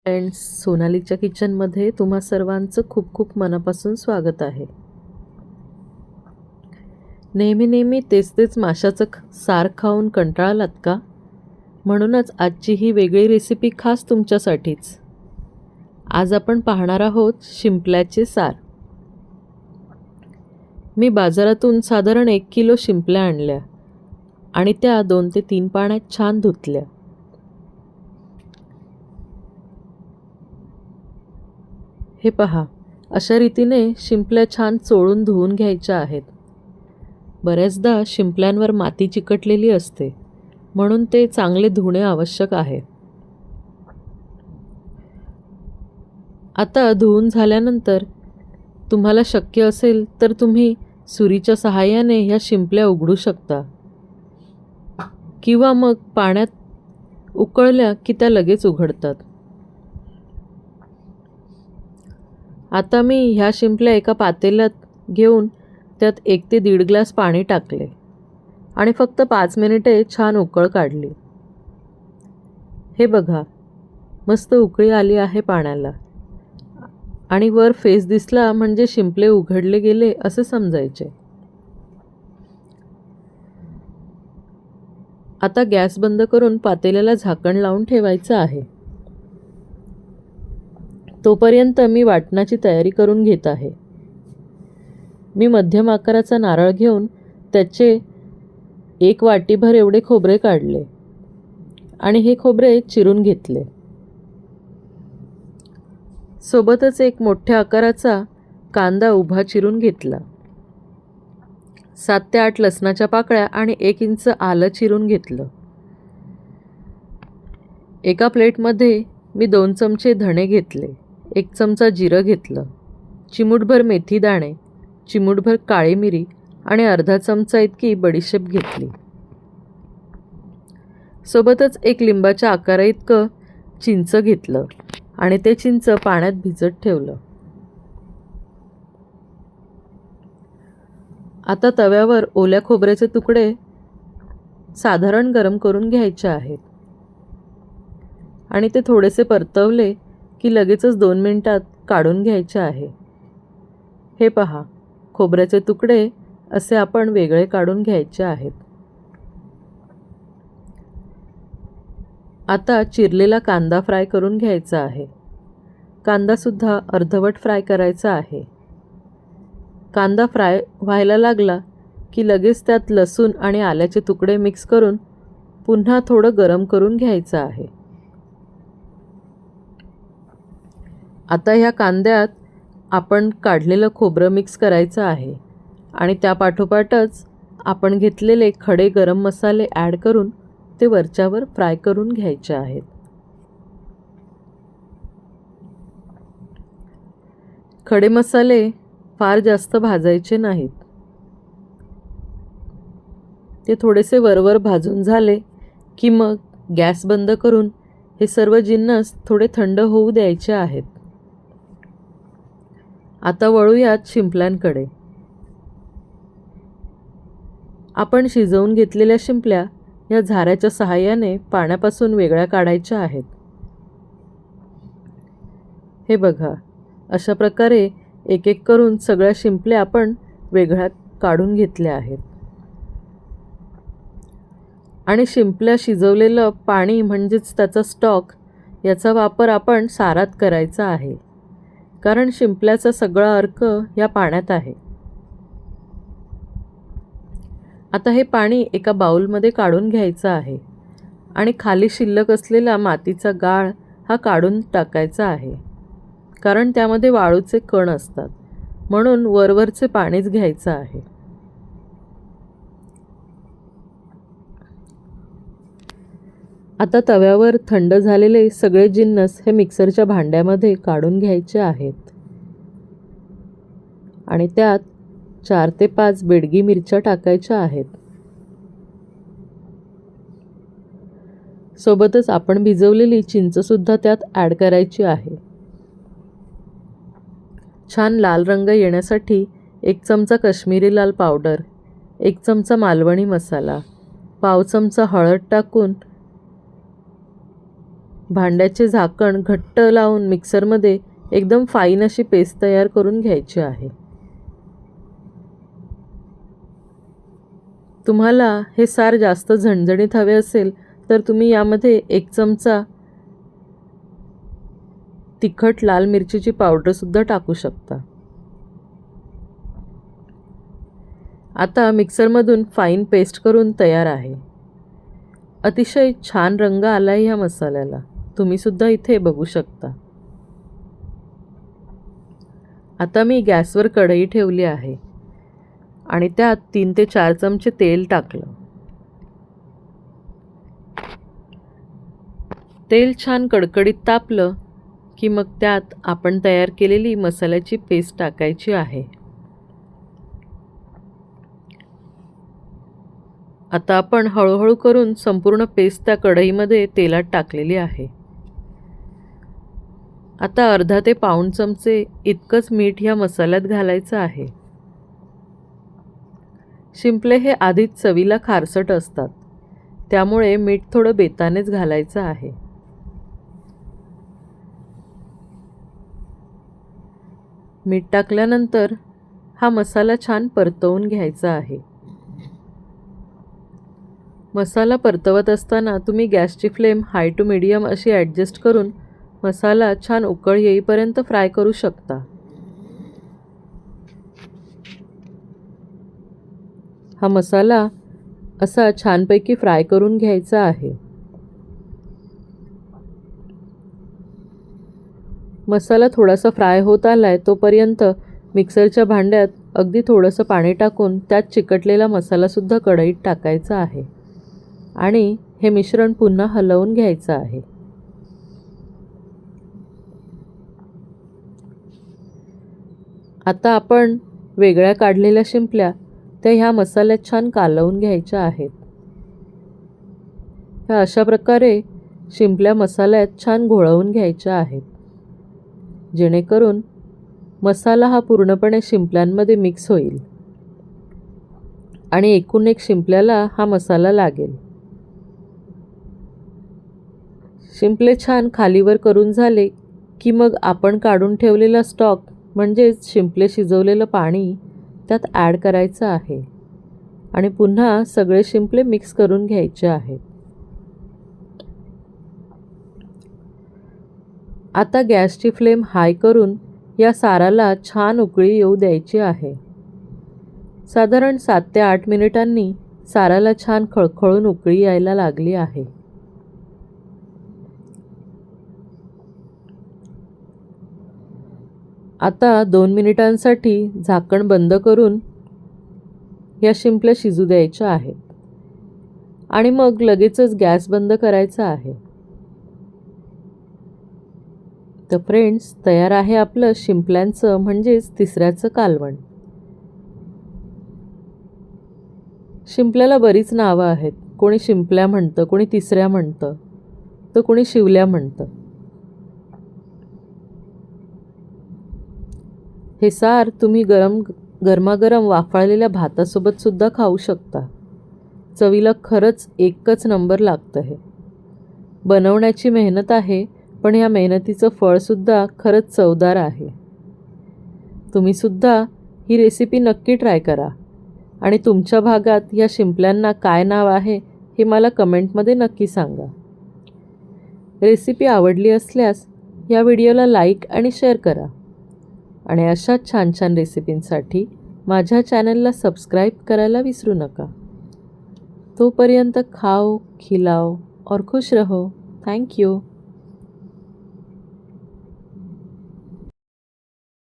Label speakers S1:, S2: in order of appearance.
S1: Friends, सोनालीच्या किचनमध्ये तुम्हा सर्वांचं खूप खूप मनापासून स्वागत आहे. नेहमी नेहमी तेच तेच माशाचं सार खाऊन कंटाळलात का? म्हणूनच आजची ही वेगळी रेसिपी खास तुमच्यासाठीच. आज आपण पाहणार आहोत शिंपल्याचे सार. मी बाजारातून साधारण 1 किलो शिंपल्या आणल्या आणि त्या 2 ते 3 पाण्यात छान धुतल्या. हे पहा, अशा रीतीने शिंपल्या छान चोळून धुवून घ्यायच्या आहेत. बऱ्याचदा शिंपल्यांवर माती चिकटलेली असते, म्हणून ते चांगले धुणे आवश्यक आहे. आता धुवून झाल्यानंतर तुम्हाला शक्य असेल तर तुम्ही सुरीच्या सहाय्याने ह्या शिंपल्या उघडू शकता किंवा मग पाण्यात उकळल्या की त्या लगेच उघडतात. आता मी ह्या शिंपल्या एका पातेल्यात घेऊन त्यात 1 ते 1.5 ग्लास पाणी टाकले आणि फक्त 5 मिनिटे छान उकळ काढली. हे बघा, मस्त उकळी आली आहे पाण्याला आणि वर फेस दिसला म्हणजे शिंपले उघडले गेले असे समजायचे. आता गॅस बंद करून पातेल्याला झाकण लावून ठेवायचं आहे. तोपर्यंत मी वाटणाची तयारी करून घेत आहे. मी मध्यम आकाराचा नारळ घेऊन त्याचे 1 वाटीभर एवढे खोबरे काढले आणि हे खोबरे चिरून घेतले. सोबतच 1 मोठ्या आकाराचा कांदा उभा चिरून घेतला. 7 ते 8 लसणाच्या पाकळ्या आणि 1 इंच आलं चिरून घेतलं. एका प्लेटमध्ये मी 2 चमचे धणे घेतले, 1 चमचा जिरं घेतलं, चिमूटभर मेथी दाणे, चिमूटभर काळी मिरी आणि अर्धा चमचा इतकी बडीशेप घेतली. सोबतच 1 लिंबाच्या आकाराइतकं चिंच घेतलं आणि ते चिंच पाण्यात भिजत ठेवलं. आता तव्यावर ओल्या खोबऱ्याचे तुकडे साधारण गरम करून घ्यायचे आहेत आणि ते थोडेसे परतवले की लगेचच 2 मिनिटात काढून घ्यायचे आहे. हे पहा, खोबऱ्याचे तुकडे असे आपण वेगळे काढून घ्यायचे आहेत. आता चिरलेला कांदा फ्राय करून घ्यायचा आहे. कांदासुद्धा अर्धवट फ्राय करायचा आहे. कांदा फ्राय व्हायला लागला की लगेच त्यात लसूण आणि आल्याचे तुकडे मिक्स करून पुन्हा थोडं गरम करून घ्यायचं आहे. आता ह्या कांद्यात आपण काढलेलं खोबरं मिक्स करायचं आहे आणि त्या पाठोपाठच आपण घेतलेले खडे गरम मसाले ॲड करून ते वरच्यावर फ्राय करून घ्यायचे आहेत. खडे मसाले फार जास्त भाजायचे नाहीत. ते थोडेसे वरवर भाजून झाले की मग गॅस बंद करून हे सर्व जिन्नस थोडे थंड होऊ द्यायचे आहेत. आता वळूयात शिंपल्यांकडे. आपण शिजवून घेतलेल्या शिंपल्या या झाऱ्याच्या सहाय्याने पाण्यापासून वेगळ्या काढायच्या आहेत. हे बघा, अशा प्रकारे एक एक करून सगळ्या शिंपल्या आपण वेगळ्या काढून घेतल्या आहेत. आणि शिंपल्या शिजवलेलं पाणी म्हणजेच त्याचा स्टॉक याचा वापर आपण सारात करायचा आहे, कारण शिंपल्याचा सगळा अर्क या पाण्यात आहे. आता हे पाणी एका बाउलमध्ये काढून घ्यायचं आहे आणि खाली शिल्लक असलेला मातीचा गाळ हा काढून टाकायचा आहे, कारण त्यामध्ये वाळूचे कण असतात, म्हणून वरवरचे पाणीच घ्यायचं आहे. आता तव्यावर थंड झालेले सगळे जिन्नस हे मिक्सरच्या भांड्यामध्ये काढून घ्यायचे आहेत आणि त्यात 4 ते 5 बेडगी मिरच्या टाकायच्या आहेत. सोबतच आपण भिजवलेली चिंचसुद्धा त्यात ॲड करायची आहे. छान लाल रंग येण्यासाठी 1 चमचा काश्मीरी लाल पावडर, 1 चमचा मालवणी मसाला, पाव चमचा हळद टाकून भांड्याचे झाकण घट्ट लावून मिक्सरमध्ये एकदम फाईन अशी पेस्ट तयार करून घ्यायची आहे. तुम्हाला हे सार जास्त झणझणीत हवे असेल तर तुम्ही यामध्ये 1 चमचा तिखट लाल मिरचीची पावडरसुद्धा टाकू शकता. आता मिक्सरमधून फाईन पेस्ट करून तयार आहे. अतिशय छान रंग आला आहे ह्या मसाल्याला, तुम्हीसुद्धा इथे बघू शकता. आता मी गॅसवर कढई ठेवली आहे आणि त्यात 3 ते 4 चमचे तेल टाकलं. तेल छान कडकडीत तापलं की मग त्यात आपण तयार केलेली मसाल्याची पेस्ट टाकायची आहे. आता आपण हळूहळू करून संपूर्ण पेस्ट त्या कढईमध्ये तेलात टाकलेली आहे. आता अर्धा ते पाऊण चमचे इतकंच मीठ ह्या मसाल्यात घालायचं आहे. शिंपले हे आधीच चवीला खारसट असतात, त्यामुळे मीठ थोडं बेतानेच घालायचं आहे. मीठ टाकल्यानंतर हा मसाला छान परतवून घ्यायचा आहे. मसाला परतवत असताना तुम्ही गॅसची फ्लेम हाय टू मीडियम अशी ॲडजस्ट करून मसाला छान उकळ येईपर्यंत फ्राय करू शकता. हा मसाला असा छानपैकी फ्राय करून घ्यायचा आहे. मसाला थोडासा फ्राय होत आलाय तोपर्यंत मिक्सरच्या भांड्यात अगदी थोडंसं पाणी टाकून त्यात चिकटलेला मसालासुद्धा कढईत टाकायचा आहे आणि हे मिश्रण पुन्हा हलवून घ्यायचं आहे. आता आपण वेगळ्या काढलेल्या शिंपल्या त्या ह्या मसाल्यात छान कालवून घ्यायच्या आहेत. ह्या अशा प्रकारे शिंपल्या मसाल्यात छान घोळवून घ्यायच्या आहेत, जेणेकरून मसाला हा पूर्णपणे शिंपल्यांमध्ये मिक्स होईल आणि एकूण एक शिंपल्याला हा मसाला लागेल. शिंपले छान खालीवर करून झाले की मग आपण काढून ठेवलेला स्टॉक म्हणजेच शिंपले शिजवलेलं पाणी त्यात ॲड करायचं आहे आणि पुन्हा सगळे शिंपले मिक्स करून घ्यायचे आहेत. आता गॅसची फ्लेम हाय करून या साराला छान उकळी येऊ द्यायची आहे. साधारण 7 ते 8 मिनिटांनी साराला छान खळखळून उकळी यायला लागली आहे. आता 2 मिनिटांसाठी झाकण बंद करून या शिंपल्या शिजू द्यायच्या आहेत आणि मग लगेचच गॅस बंद करायचा आहे. तर फ्रेंड्स, तयार आहे आपलं शिंपल्यांचं म्हणजेच तिसऱ्याचं कालवण. शिंपल्याला बरीच नावं आहेत. कोणी शिंपल्या म्हणतं, कोणी तिसऱ्या म्हणतं, तर कोणी शिवल्या म्हणतं. हे सार तुम्ही गरमागरम वाफाळलेल्या भातासोबत सुद्धा खाऊ शकता. चवीला खरंच एकच नंबर लागतं. हे बनवण्याची मेहनत आहे, पण या मेहनतीचं फळसुद्धा खरंच चवदार आहे. तुम्हीसुद्धा ही रेसिपी नक्की ट्राय करा आणि तुमच्या भागात या शिंपल्यांना काय नाव आहे हे मला कमेंटमध्ये नक्की सांगा. रेसिपी आवडली असल्यास या व्हिडिओला लाईक आणि शेअर करा आणि अशाच छान छान रेसिपींसाठी माझ्या चॅनलला सबस्क्राईब करायला विसरू नका. तोपर्यंत खाओ, खिलाओ और खुश रहो. Thank you.